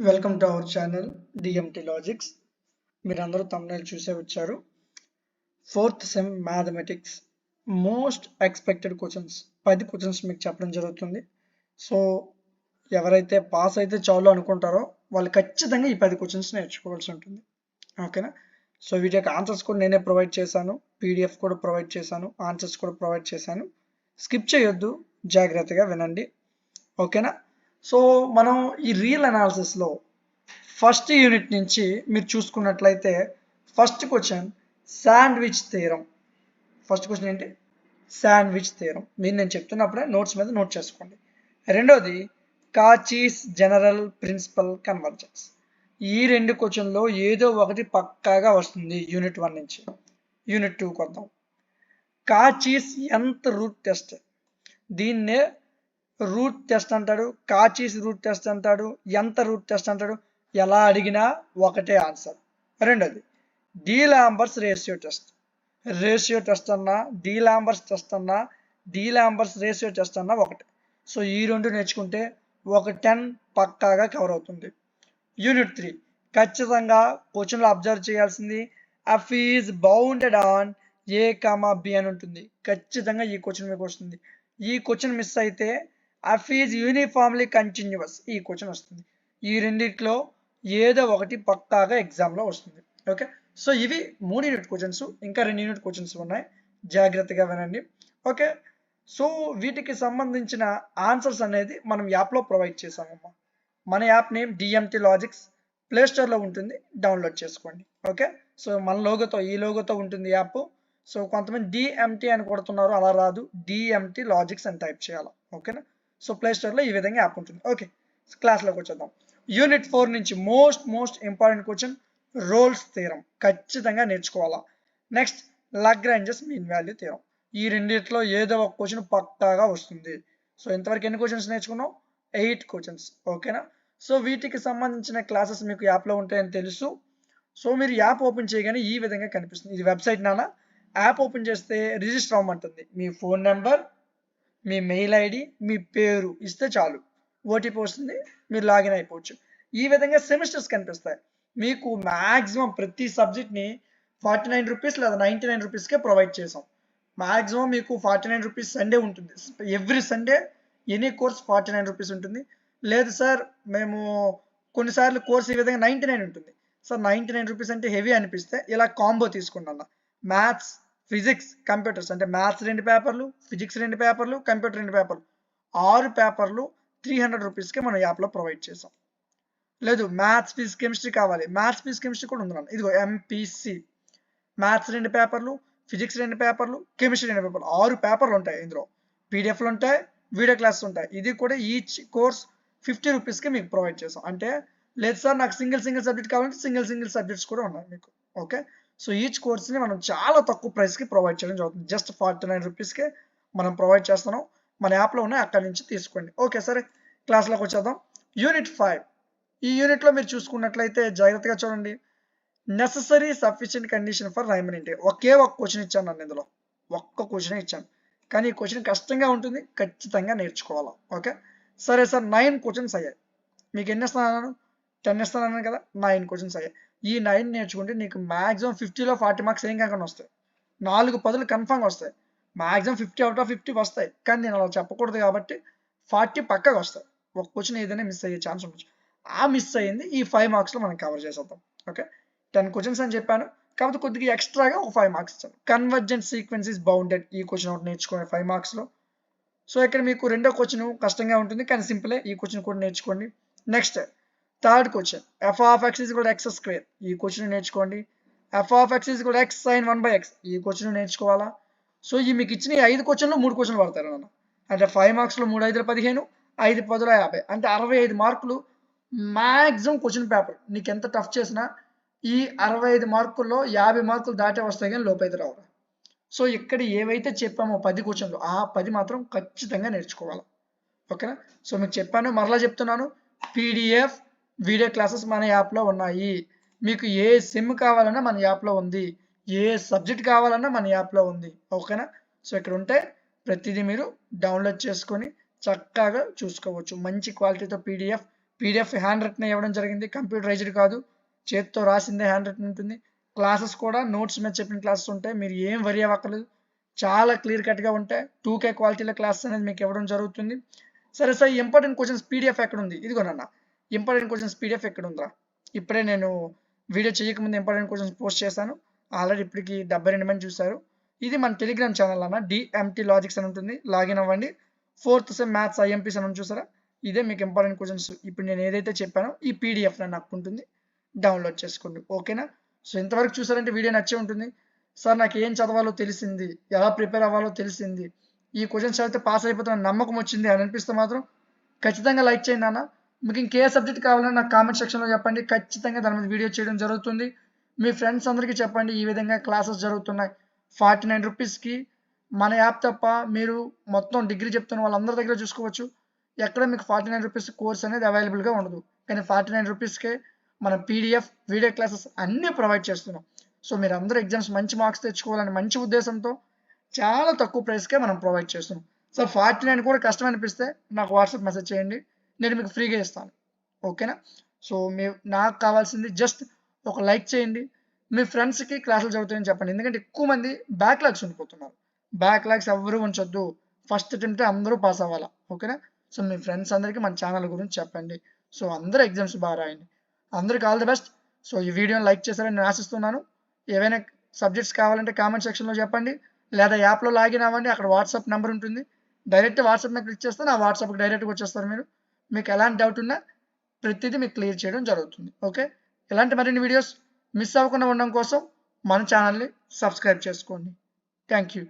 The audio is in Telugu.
Welcome to our channel DMT logics. మీరందరూ thumbnail చూసే వచ్చారు. 4th sem mathematics most expected questions 10 questions మీకు చెప్పడం జరుగుతుంది. సో ఎవరైతే పాస్ అయితే చాలు అనుకుంటారో వాళ్ళు ఖచ్చితంగా ఈ 10 క్వశ్చన్స్ నేర్చుకోవాల్సి ఉంటుంది. ఓకేనా? సో వీటి యొక్క ఆన్సర్స్ కూడా నేనే ప్రొవైడ్ చేశాను, పీడిఎఫ్ కూడా ప్రొవైడ్ చేశాను, ఆన్సర్స్ కూడా ప్రొవైడ్ చేశాను. స్కిప్ చేయొద్దు, జాగ్రత్తగా వినండి. ఓకేనా? సో మనం ఈ రియల్ అనాలిసిస్లో ఫస్ట్ యూనిట్ నుంచి మీరు చూసుకున్నట్లయితే first question sandwich theorem. First question ఏంటి? Sandwich theorem. మీరు నేను చెప్తున్నప్పుడే నోట్స్ మీద నోట్ చేసుకోండి. రెండోది కాచీస్ జనరల్ ప్రిన్సిపల్ కన్వర్జెన్స్. ఈ రెండు క్వశ్చన్లో ఏదో ఒకటి పక్కాగా వస్తుంది యూనిట్ 1 నుంచి. యూనిట్ 2 కొద్దాం. Cauchy's nth root test. దీన్నే రూట్ టెస్ట్ అంటాడు, కాచీస్ రూట్ టెస్ట్ అంటాడు, ఎంత రూట్ టెస్ట్ అంటాడు. ఎలా అడిగినా ఒకటే ఆన్సర్. రెండోది డీలాంబర్స్ రేషియో టెస్ట్. రేషియో టెస్ట్ అన్నా, డీలాంబర్స్ టెస్ట్ అన్నా, డీలాంబర్స్ రేషియో టెస్ట్ అన్నా ఒకటే. సో ఈ రెండు నేర్చుకుంటే ఒక 10 పక్కాగా కవర్ అవుతుంది. యూనిట్ 3 ఖచ్చితంగా క్వశ్చన్లో అబ్జర్వ్ చేయాల్సింది F is bounded on A comma B అని ఉంటుంది. ఖచ్చితంగా ఈ క్వశ్చన్ మీకు వస్తుంది. ఈ క్వశ్చన్ మిస్ అయితే ఎఫ్ ఈజ్ యూనిఫామ్లీ కంటిన్యూస్ ఈ క్వశ్చన్ వస్తుంది. ఈ రెండిట్లో ఏదో ఒకటి పక్కాగా ఎగ్జామ్లో వస్తుంది. ఓకే, సో ఇవి 3 యూనిట్ క్వశ్చన్స్, ఇంకా 2 యూనిట్ క్వశ్చన్స్ ఉన్నాయి, జాగ్రత్తగా వినండి. ఓకే, సో వీటికి సంబంధించిన ఆన్సర్స్ అనేది మనం యాప్లో ప్రొవైడ్ చేసామమ్మా. మన app name DMT logics, play స్టోర్లో ఉంటుంది, డౌన్లోడ్ చేసుకోండి. ఓకే, సో మన లోగోతో, ఈ లోగోతో ఉంటుంది యాప్. సో కొంతమంది డిఎంటి అని కొడుతున్నారు, అలా రాదు, డిఎంటి లాజిక్స్ అని టైప్ చేయాలి. ఓకేనా? సో ప్లే స్టోర్లో ఈ విధంగా యాప్ ఉంటుంది. ఓకే, క్లాస్లోకి వచ్చేద్దాం. యూనిట్ 4 నుంచి most important question Rolle's theorem. ఖచ్చితంగా నేర్చుకోవాలా. Next Lagrange's mean value theorem. ఈ రెండిట్లో ఏదో ఒక క్వశ్చన్ పక్కాగా వస్తుంది. సో ఇంతవరకు ఎన్ని క్వశ్చన్స్ నేర్చుకున్నాం? 8 క్వశ్చన్స్. ఓకేనా? సో వీటికి సంబంధించిన క్లాసెస్ మీకు యాప్లో ఉంటాయని తెలుసు. సో మీరు యాప్ ఓపెన్ చేయగానే ఈ విధంగా కనిపిస్తుంది. ఇది వెబ్సైట్ నానా. యాప్ ఓపెన్ చేస్తే రిజిస్టర్ అవ్వమంటుంది. మీ ఫోన్ నెంబర్, మీ మెయిల్ ఐడి, మీ పేరు ఇస్తే చాలు, ఓటీపీ వస్తుంది, మీరు లాగిన్ అయిపోవచ్చు. ఈ విధంగా సెమిస్టర్స్ కనిపిస్తాయి. మీకు మ్యాక్సిమం ప్రతి సబ్జెక్ట్ని 49 రూపీస్ లేదా 99 రూపీస్కే ప్రొవైడ్ చేసాం. మ్యాక్సిమం మీకు 49 రూపీస్ సండే ఉంటుంది. Every Sunday any course 49 rupees ఉంటుంది. లేదు సార్ మేము కొన్నిసార్లు కోర్స్ ఈ విధంగా 99 ఉంటుంది సార్, 99 రూపీస్ అంటే హెవీ అనిపిస్తే ఇలా కాంబో తీసుకున్నాను. మ్యాథ్స్, ఫిజిక్స్, కంప్యూటర్స్ అంటే మ్యాథ్స్ 2 పేపర్లు, ఫిజిక్స్ 2 పేపర్లు, కంప్యూటర్ 2 పేపర్లు, 6 పేపర్లు 300 రూపీస్కి మనం యాప్లో ప్రొవైడ్ చేసాం. లేదు మ్యాథ్స్, ఫిజిక్స్, కెమిస్ట్రీ కావాలి, మ్యాథ్స్, ఫిజిక్స్, కెమిస్ట్రీ కూడా ఉంది. ఇదిగో ఎంపీసీ, మ్యాథ్స్ 2 పేపర్లు, ఫిజిక్స్ 2 పేపర్లు, కెమిస్ట్రీ 2 పేపర్లు, 6 పేపర్లు ఉంటాయి. ఇందులో పీడిఎఫ్లు ఉంటాయి, వీడియో క్లాసెస్ ఉంటాయి. ఇది కూడా ఈచ్ కోర్స్ 50 రూపీస్కి మీకు ప్రొవైడ్ చేసాం. అంటే లేదు సార్ నాకు సింగిల్ సబ్జెక్ట్ కావాలంటే సింగిల్ సబ్జెక్ట్స్ కూడా ఉన్నాయి మీకు. ఓకే, సో ఈచ్ కోర్స్ని మనం చాలా తక్కువ ప్రైస్కి ప్రొవైడ్ చేయడం జరుగుతుంది. జస్ట్ 49 రూపీస్కే మనం ప్రొవైడ్ చేస్తున్నాం. మన యాప్లో ఉన్నాయి, అక్కడి నుంచి తీసుకోండి. ఓకే, సరే క్లాస్లోకి వచ్చేద్దాం. యూనిట్ 5. ఈ యూనిట్లో మీరు చూసుకున్నట్లయితే జాగ్రత్తగా చూడండి. Necessary sufficient condition for Riemann integral. ఒకే ఒక క్వశ్చన్ ఇచ్చాను నన్ను, ఇందులో ఒక్క క్వశ్చన్ ఇచ్చాను, కానీ ఈ క్వశ్చన్ కష్టంగా ఉంటుంది, ఖచ్చితంగా నేర్చుకోవాలా. ఓకే, సరే సార్ 9 క్వశ్చన్స్ అయ్యాయి. మీకు ఎన్ని ఇస్తాను? 10 ఇస్తాను కదా, 9 క్వశ్చన్స్ అయ్యాయి. ఈ 9 నేర్చుకుంటే నీకు మ్యాక్సిమం 50లో 40 మార్క్స్ ఏం కాకుండా వస్తాయి. 4 10లు కన్ఫామ్గా వస్తాయి. మ్యాక్సిమం 50 అవుట్ ఆఫ్ 50 వస్తాయి, కానీ నేను అలా చెప్పకూడదు కాబట్టి 40 పక్కగా వస్తాయి. ఒక క్వశ్చన్ ఏదైనా మిస్ అయ్యే ఛాన్స్ ఉండొచ్చు. ఆ మిస్ అయ్యింది ఈ 5 మార్క్స్లో మనం కవర్ చేసేద్దాం. ఓకే, 10 క్వశ్చన్స్ అని చెప్పాను, కాబట్టి కొద్దిగా ఎక్స్ట్రాగా ఒక 5 మార్క్స్ ఇచ్చాను. Convergent sequence is bounded. ఈ క్వశ్చన్ ఒకటి నేర్చుకోండి 5 మార్క్స్లో. సో ఇక్కడ మీకు రెండో క్వశ్చన్ కష్టంగా ఉంటుంది, కానీ సింపులే. ఈ క్వశ్చన్ కూడా నేర్చుకోండి. Next third question F of X is equal to X square. ఈ క్వశ్చన్ నేర్చుకోండి. F of X is equal to X sine 1/x. ఈ క్వశ్చన్ నేర్చుకోవాలా. సో ఈ మీకు ఇచ్చిన 5 క్వశ్చన్లు 3 క్వశ్చన్లు పడతారు అన్న. అంటే 5 మార్క్స్లో 3 5 15, 5 10 50, అంటే 65 మార్కులు మ్యాక్సిమం క్వశ్చన్ పేపర్. నీకు ఎంత టఫ్ చేసినా ఈ 65 మార్కుల్లో 50 మార్కులు దాటే వస్తాయి, కానీ లోపైతే రావు. సో ఇక్కడ ఏవైతే చెప్పామో 10 క్వశ్చన్లు, ఆ 10 మాత్రం ఖచ్చితంగా నేర్చుకోవాలి. ఓకేనా? సో మీకు చెప్పాను, మరలా చెప్తున్నాను, పీడిఎఫ్ వీడియో క్లాసెస్ మన యాప్లో ఉన్నాయి. మీకు ఏ సిమ్ కావాలన్నా మన యాప్లో ఉంది, ఏ సబ్జెక్ట్ కావాలన్నా మన యాప్లో ఉంది. ఓకేనా? సో ఇక్కడ ఉంటే ప్రతిదీ మీరు డౌన్లోడ్ చేసుకొని చక్కగా చూసుకోవచ్చు. మంచి క్వాలిటీతో పీడిఎఫ్ పీడిఎఫ్ హ్యాండ్ రిటన్ ఇవ్వడం జరిగింది, కంప్యూటరైజ్డ్ కాదు, చేతితో రాసిందే హ్యాండ్ రిటన్ ఉంటుంది. క్లాసెస్ కూడా నోట్స్ మీద చెప్పిన క్లాసెస్ ఉంటాయి, మీరు ఏం వరి అవ్వక్కర్లేదు, చాలా క్లియర్ కట్గా ఉంటాయి. 2K క్వాలిటీలో క్లాసెస్ అనేది మీకు ఇవ్వడం జరుగుతుంది. సరే సార్, ఇంపార్టెంట్ క్వశ్చన్స్ పీడిఎఫ్ ఎక్కడ ఉంది? ఇదిగోనన్న ఇంపార్టెంట్ క్వశ్చన్స్ పీడిఎఫ్ ఎక్కడ ఉందా? ఇప్పుడే నేను వీడియో చేయకముందు ఇంపార్టెంట్ క్వశ్చన్స్ పోస్ట్ చేశాను, ఆల్రెడీ ఇప్పటికి 72 మంది చూశారు. ఇది మన టెలిగ్రామ్ ఛానల్ అన్న, డిఎంటీ లాజిక్స్ అని ఉంటుంది, లాగిన్ అవ్వండి. 4th సెమ్ మ్యాథ్స్ ఐఎంపీస్ అని చూసారా, ఇదే మీకు ఇంపార్టెంట్ క్వశ్చన్స్. ఇప్పుడు నేను ఏదైతే చెప్పానో ఈ పీడిఎఫ్ నాకు ఉంటుంది, డౌన్లోడ్ చేసుకోండి. ఓకేనా? సో ఇంతవరకు చూసారంటే వీడియో నచ్చే ఉంటుంది. సార్ నాకు ఏం చదవాలో తెలిసింది, ఎలా ప్రిపేర్ అవ్వాలో తెలిసింది, ఈ క్వశ్చన్స్ చదివితే పాస్ అయిపోతాను నమ్మకం వచ్చింది అని అనిపిస్తే మాత్రం ఖచ్చితంగా లైక్ చేయండి అన్న. మీకు ఇంకే సబ్జెక్ట్ కావాలని నాకు కామెంట్ సెక్షన్లో చెప్పండి, ఖచ్చితంగా దాని మీద వీడియో చేయడం జరుగుతుంది. మీ ఫ్రెండ్స్ అందరికీ చెప్పండి ఈ విధంగా క్లాసెస్ జరుగుతున్నాయి. 49 రూపీస్కి మన యాప్ తప్ప మీరు మొత్తం డిగ్రీ చెప్తున్న వాళ్ళందరి దగ్గర చూసుకోవచ్చు. ఎక్కడ మీకు 49 రూపీస్ కోర్స్ అనేది అవైలబుల్గా ఉండదు, కానీ 49 రూపీస్కే మన పీడిఎఫ్ వీడియో క్లాసెస్ అన్నీ ప్రొవైడ్ చేస్తున్నాం. సో మీరు అందరూ ఎగ్జామ్స్ మంచి మార్క్స్ తెచ్చుకోవాలని మంచి ఉద్దేశంతో చాలా తక్కువ ప్రైస్కే మనం ప్రొవైడ్ చేస్తున్నాం. సో 49 కూడా కష్టం అనిపిస్తే నాకు వాట్సాప్ మెసేజ్ చేయండి, నేను మీకు ఫ్రీగా ఇస్తాను. ఓకేనా? సో నాకు కావాల్సింది జస్ట్ ఒక లైక్ చేయండి, మీ ఫ్రెండ్స్కి క్లాసులు చదువుతాయని చెప్పండి, ఎందుకంటే ఎక్కువ మంది బ్యాక్లాగ్స్ ఉండిపోతున్నారు. బ్యాక్లాగ్స్ ఎవరు ఉంచొద్దు, ఫస్ట్ అటెంప్ట్ అందరూ పాస్ అవ్వాలా. ఓకేనా? సో మీ ఫ్రెండ్స్ అందరికీ మన ఛానల్ గురించి చెప్పండి. సో అందరూ ఎగ్జామ్స్ బాగా రాయండి. అందరికి ఆల్ ది బెస్ట్. సో ఈ వీడియోని లైక్ చేశారని నేను ఆశిస్తున్నాను. ఏవైనా సబ్జెక్ట్స్ కావాలంటే కామెంట్ సెక్షన్లో చెప్పండి, లేదా యాప్లో లాగిన్ అవ్వండి, అక్కడ వాట్సాప్ నెంబర్ ఉంటుంది, డైరెక్ట్ వాట్సాప్ మీద క్లిక్ చేస్తే నా వాట్సాప్కి డైరెక్ట్గా వచ్చేస్తారు. మీకు ఎలాంటి డౌట్ ఉన్నా ప్రతిదీ మీకు క్లియర్ చేయడం జరుగుతుంది. ఓకే? ఇలాంటి మరిన్ని వీడియోస్ మిస్ అవ్వకుండా ఉండడం కోసం మన ఛానల్ని సబ్స్క్రైబ్ చేసుకోండి. Thank you.